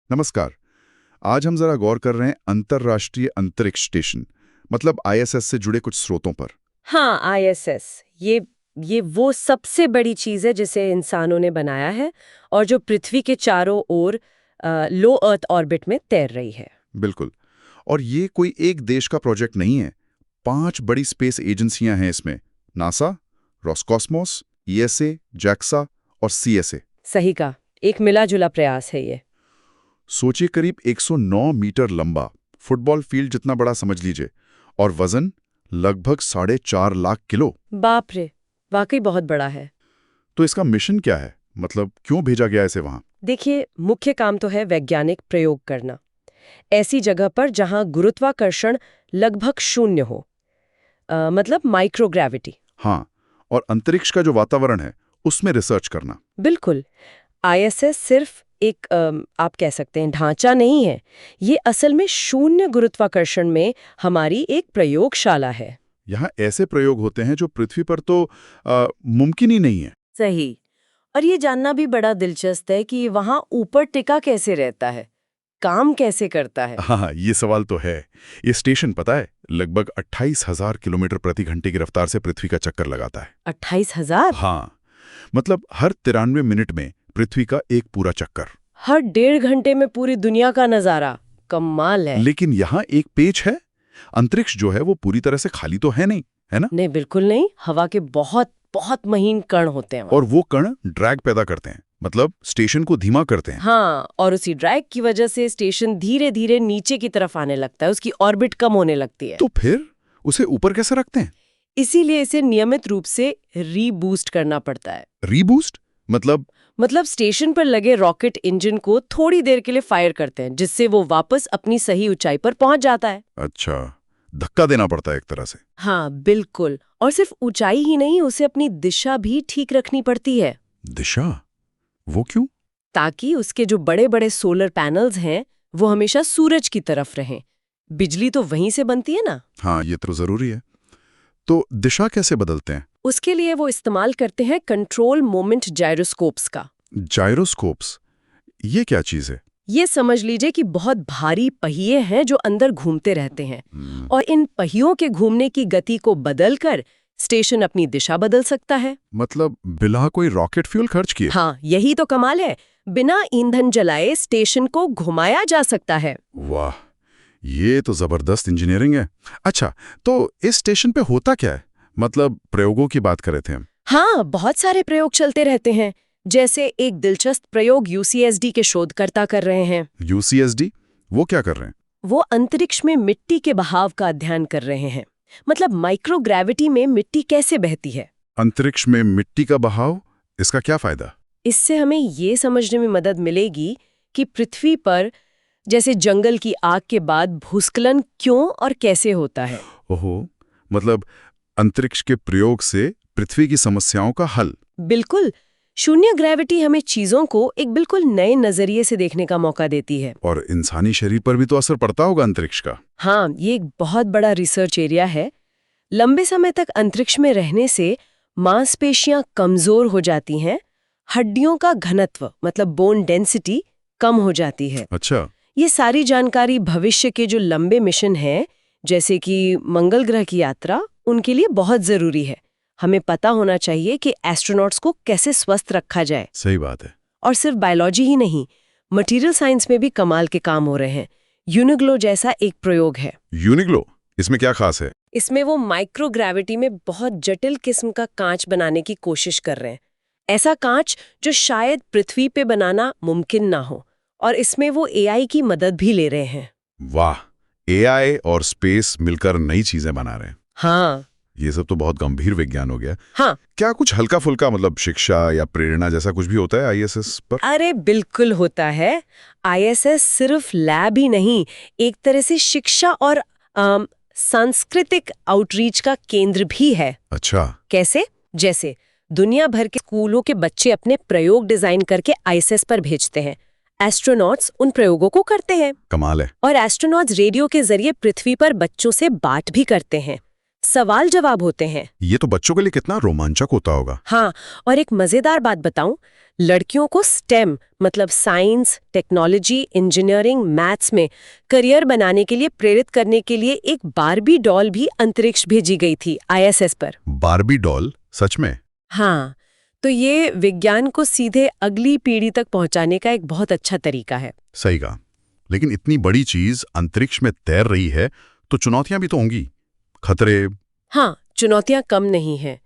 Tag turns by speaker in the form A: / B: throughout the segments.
A: नमस्कार। आज हम जरा गौर कर रहे हैं अंतर्राष्ट्रीय अंतरिक्ष स्टेशन मतलब आईएसएस से जुड़े कुछ स्रोतों पर।
B: हाँ, आईएसएस ये वो सबसे बड़ी चीज है जिसे इंसानों ने बनाया है और जो पृथ्वी के चारों ओर लो अर्थ ऑर्बिट में तैर रही है।
A: बिल्कुल। और ये कोई एक देश का प्रोजेक्ट नहीं है। 5 बड़ी स्पेस एजेंसियां हैं इसमें। नासा, रोस्कॉस्मोस, ईएसए, जैक्सा और सीएसए।
B: सही का एक मिला जुला प्रयास है ये।
A: सोचिए, करीब 109 मीटर लंबा, फुटबॉल फील्ड जितना बड़ा समझ लीजिए, और वजन लगभग 4.5 लाख किलो।
B: बाप रे, वाकई बहुत बड़ा है।
A: तो इसका मिशन क्या है? मतलब क्यों भेजा गया इसे वहां?
B: देखिए, मुख्य काम तो है वैज्ञानिक प्रयोग करना ऐसी जगह पर जहां गुरुत्वाकर्षण लगभग शून्य हो, मतलब माइक्रोग्रेविटी।
A: हाँ, और अंतरिक्ष का जो वातावरण है उसमें रिसर्च करना।
B: बिल्कुल। आईएसएस सिर्फ एक आप कह सकते हैं ढांचा नहीं है, ये असल में शून्य गुरुत्वाकर्षण में हमारी एक प्रयोगशाला है।
A: यहाँ ऐसे प्रयोग होते हैं जो पृथ्वी पर तो मुमकिन ही नहीं है।
B: सही। और ये जानना भी बड़ा दिलचस्प है कि वहां ऊपर टिका कैसे रहता है, काम कैसे करता है।
A: हाँ, ये सवाल तो है। ये स्टेशन पता है, लगभग 28,000 किलोमीटर प्रति घंटे की रफ्तार से पृथ्वी का चक्कर लगाता है।
B: 28,000?
A: हाँ, मतलब हर 93 मिनट में पृथ्वी का एक पूरा चक्कर।
B: हर 1.5 घंटे में पूरी दुनिया का नजारा। कमाल है।
A: लेकिन यहाँ एक पेच है। अंतरिक्ष जो है वो पूरी तरह से खाली तो है नहीं, है ना?
B: नहीं, बिल्कुल नहीं। हवा के बहुत बहुत महीन कण होते हैं वहाँ।
A: और वो कण ड्रैग पैदा करते हैं, मतलब स्टेशन को धीमा करते हैं।
B: हाँ, और उसी ड्रैग की वजह से स्टेशन धीरे धीरे नीचे की तरफ आने लगता है, उसकी ऑर्बिट कम होने लगती है।
A: तो फिर उसे ऊपर कैसे रखते हैं?
B: इसीलिए इसे नियमित रूप से रीबूस्ट करना पड़ता है।
A: रीबूस्ट
B: मतलब स्टेशन पर लगे रॉकेट इंजन को थोड़ी देर के लिए फायर करते हैं, जिससे वो वापस अपनी सही ऊंचाई पर पहुंच जाता है।
A: अच्छा, धक्का देना पड़ता है एक तरह से।
B: हाँ, बिल्कुल। और सिर्फ ऊंचाई ही नहीं, उसे अपनी दिशा भी ठीक रखनी पड़ती है।
A: दिशा? वो क्यों?
B: ताकि उसके जो बड़े बड़े सोलर पैनल्स हैं वो हमेशा सूरज की तरफ रहें। बिजली तो वहीं से बनती है ना।
A: हाँ, ये तो जरूरी है। तो दिशा कैसे बदलते हैं?
B: उसके लिए वो इस्तेमाल करते हैं कंट्रोल मोमेंट जायरोस्कोप्स का।
A: जायरोस्कोप्स? ये क्या चीज है?
B: ये समझ लीजिए कि बहुत भारी पहिए हैं जो अंदर घूमते रहते हैं, और इन पहियों के घूमने की गति को बदलकर स्टेशन अपनी दिशा बदल सकता है।
A: मतलब बिना कोई रॉकेट फ्यूल खर्च किए?
B: हाँ, यही तो कमाल है। बिना ईंधन जलाए स्टेशन को घुमाया जा सकता है।
A: वाह, ये तो जबरदस्त इंजीनियरिंग है। अच्छा, तो इस स्टेशन पे होता क्या है? मतलब प्रयोगों की बात कर रहे थे हम।
B: हाँ, बहुत सारे प्रयोग चलते रहते हैं। जैसे एक दिलचस्प प्रयोग यूसीएसडी के शोधकर्ता कर रहे हैं।
A: यूसीएसडी? वो क्या कर रहे हैं?
B: वो अंतरिक्ष में मिट्टी के बहाव का अध्ययन कर रहे हैं। मतलब माइक्रोग्रेविटी में मिट्टी कैसे बहती है।
A: अंतरिक्ष में मिट्टी का बहाव, इसका क्या फायदा?
B: इससे हमें ये समझने में मदद मिलेगी कि पृथ्वी पर जैसे जंगल की आग के बाद भूस्खलन क्यों और कैसे होता है।
A: ओहो, मतलब अंतरिक्ष के प्रयोग से पृथ्वी की समस्याओं का हल।
B: बिल्कुल। शून्य ग्रेविटी हमें चीजों को एक बिल्कुल नए नजरिए से देखने का मौका देती है।
A: और इंसानी शरीर पर भी तो असर पड़ता होगा अंतरिक्ष का।
B: हाँ, ये एक बहुत बड़ा रिसर्च एरिया है। लंबे समय तक अंतरिक्ष में रहने से मांसपेशियां कमजोर हो जाती हैं, हड्डियों का घनत्व मतलब बोन डेंसिटी कम हो जाती है।
A: अच्छा।
B: ये सारी जानकारी भविष्य के जो लंबे मिशन हैं, जैसे कि मंगल ग्रह की यात्रा, उनके लिए बहुत जरूरी है। हमें पता होना चाहिए कि एस्ट्रोनॉट्स को कैसे स्वस्थ रखा जाए।
A: सही बात है।
B: और सिर्फ बायोलॉजी ही नहीं, मटेरियल साइंस में भी कमाल के काम हो रहे हैं। यूनिग्लो जैसा एक प्रयोग है।
A: यूनिग्लो? इसमें क्या खास है?
B: इसमें वो माइक्रोग्रेविटी में बहुत जटिल किस्म का कांच बनाने की कोशिश कर रहे हैं। ऐसा कांच जो शायद पृथ्वी पे बनाना मुमकिन ना हो, और इसमें वो एआई की मदद भी ले रहे हैं।
A: वाह, एआई और स्पेस मिलकर नई चीजें बना रहे हैं।
B: हाँ।
A: ये सब तो बहुत गंभीर विज्ञान हो गया।
B: हाँ।
A: क्या कुछ हल्का फुल्का, मतलब शिक्षा या प्रेरणा जैसा कुछ भी होता है आईएसएस पर?
B: अरे बिल्कुल होता है। आईएसएस सिर्फ लैब ही नहीं, एक तरह से शिक्षा और सांस्कृतिक आउटरीच का केंद्र भी है।
A: अच्छा।
B: कैसे? जैसे दुनिया भर के स्कूलों के बच्चे अपने प्रयोग डिजाइन करके आईएसएस पर भेजते हैं। एस्ट्रोनॉट्स उन प्रयोगों को करते हैं।
A: कमाल है।
B: और एस्ट्रोनॉट्स रेडियो के जरिए पृथ्वी पर बच्चों से बात भी करते हैं। सवाल जवाब होते हैं।
A: ये तो बच्चों के लिए कितना रोमांचक होता होगा।
B: हाँ, और एक मजेदार बात बताऊं, लड़कियों को स्टेम मतलब साइंस, टेक्नोलॉजी, इंजीनियरिंग, मैथ्स में करियर बनाने के लिए प्रेरित करने के लिए एक बारबी डॉल भी अंतरिक्ष भेजी गई थी ISS पर।
A: Barbie doll? सच में?
B: हाँ, तो ये विज्ञान को सीधे अगली पीढ़ी तक पहुंचाने का एक बहुत अच्छा तरीका है।
A: सही कहा। लेकिन इतनी बड़ी चीज अंतरिक्ष में तैर रही है तो चुनौतियां भी तो होंगी, खतरे।
B: हाँ, चुनौतियां कम नहीं हैं।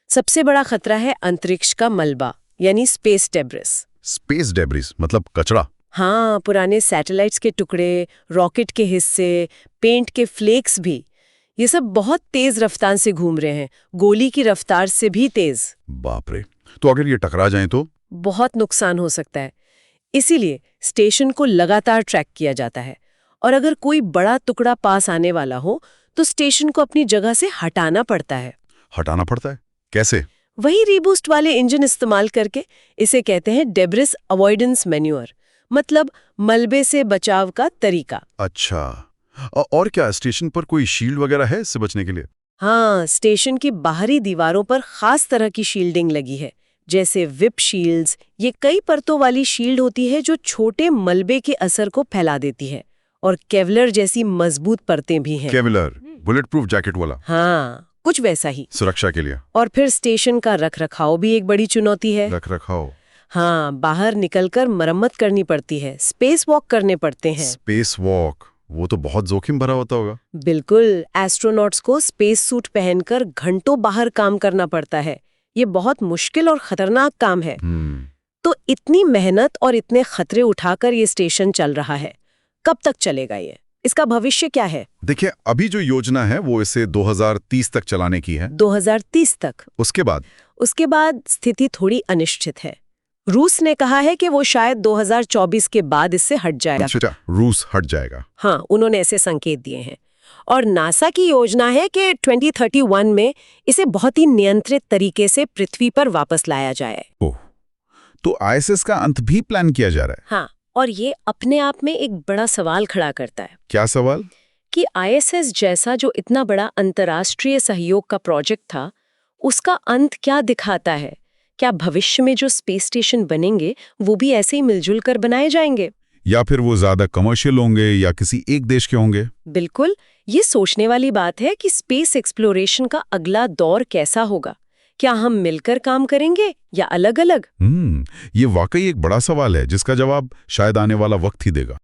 B: सबसे बड़ा खतरा है अंतरिक्ष का मलबा, यानी स्पेस डेब्रिस।
A: स्पेस डेब्रिस मतलब कचरा?
B: हाँ, पुराने सैटेलाइट्स के टुकड़े, रॉकेट के हिस्से, पेंट के फ्लेक्स भी, ये सब बहुत तेज रफ्तार से घूम रहे हैं, गोली की रफ्तार से भी तेज।
A: बाप रे! तो अगर ये टकरा जाए तो?
B: बहुत नुकसान हो सकता है। इसीलिए स्टेशन को लगातार ट्रैक किया जाता है, और अगर कोई बड़ा टुकड़ा पास आने वाला हो तो स्टेशन को अपनी जगह से हटाना पड़ता है।
A: हटाना पड़ता है? कैसे?
B: वही रीबूस्ट वाले इंजन इस्तेमाल करके। इसे कहते हैं डेब्रिस अवॉइडेंस मैन्यूअर, मतलब मलबे से बचाव का तरीका।
A: अच्छा, और क्या स्टेशन पर कोई शील्ड वगैरह है इससे बचने के लिए?
B: हाँ, स्टेशन की बाहरी दीवारों पर खास तरह की शील्डिंग लगी है, जैसे विप शील्ड्स। ये कई परतों वाली शील्ड होती है जो छोटे मलबे के असर को फैला देती है, और केवलर जैसी मजबूत परतें भी हैं।
A: केवलर? बुलेट प्रूफ जैकेट वाला?
B: हाँ, कुछ वैसा ही।
A: सुरक्षा के लिए?
B: और फिर स्टेशन का रखरखाव भी एक बड़ी चुनौती है।
A: रखरखाव?
B: हाँ, बाहर निकलकर मरम्मत करनी पड़ती है, स्पेस वॉक करने पड़ते हैं।
A: Space walk? वो तो बहुत जोखिम भरा होता होगा।
B: बिल्कुल, एस्ट्रोनॉट्स को स्पेस सूट पहनकर घंटों बाहर काम करना पड़ता है। ये बहुत मुश्किल और खतरनाक काम है। तो इतनी मेहनत और इतने खतरे उठाकर ये स्टेशन चल रहा है। कब तक चलेगा ये? इसका भविष्य क्या है?
A: देखिए, अभी जो योजना है वो इसे 2030 तक चलाने की है।
B: 2030 तक?
A: उसके बाद
B: स्थिति थोड़ी अनिश्चित है। रूस ने कहा है कि वो शायद 2024 के बाद इससे हट जाएगा।
A: अच्छा, रूस हट जाएगा?
B: हाँ, उन्होंने ऐसे संकेत दिए हैं। और नासा की योजना है कि 2031 में इसे बहुत ही नियंत्रित तरीके से पृथ्वी पर वापस लाया जाए।
A: ओह, तो ISS का अंत भी प्लान किया जा रहा है?
B: हाँ, और ये अपने आप में एक बड़ा सवाल खड़ा करता है।
A: क्या सवाल?
B: कि ISS जैसा जो इतना बड़ा अंतर्राष्ट्रीय सहयोग का प्रोजेक्ट था, उसका अंत क्या दिखाता है? क्या भविष्य में जो स्पेस स्टेशन बनेंगे वो भी ऐसे ही मिलजुल कर बनाए जाएंगे,
A: या फिर वो ज्यादा कमर्शियल होंगे या किसी एक देश के होंगे?
B: बिल्कुल, ये सोचने वाली बात है कि स्पेस एक्सप्लोरेशन का अगला दौर कैसा होगा। क्या हम मिलकर काम करेंगे या अलग-अलग?
A: ये वाकई एक बड़ा सवाल है जिसका जवाब शायद आने वाला वक्त ही देगा।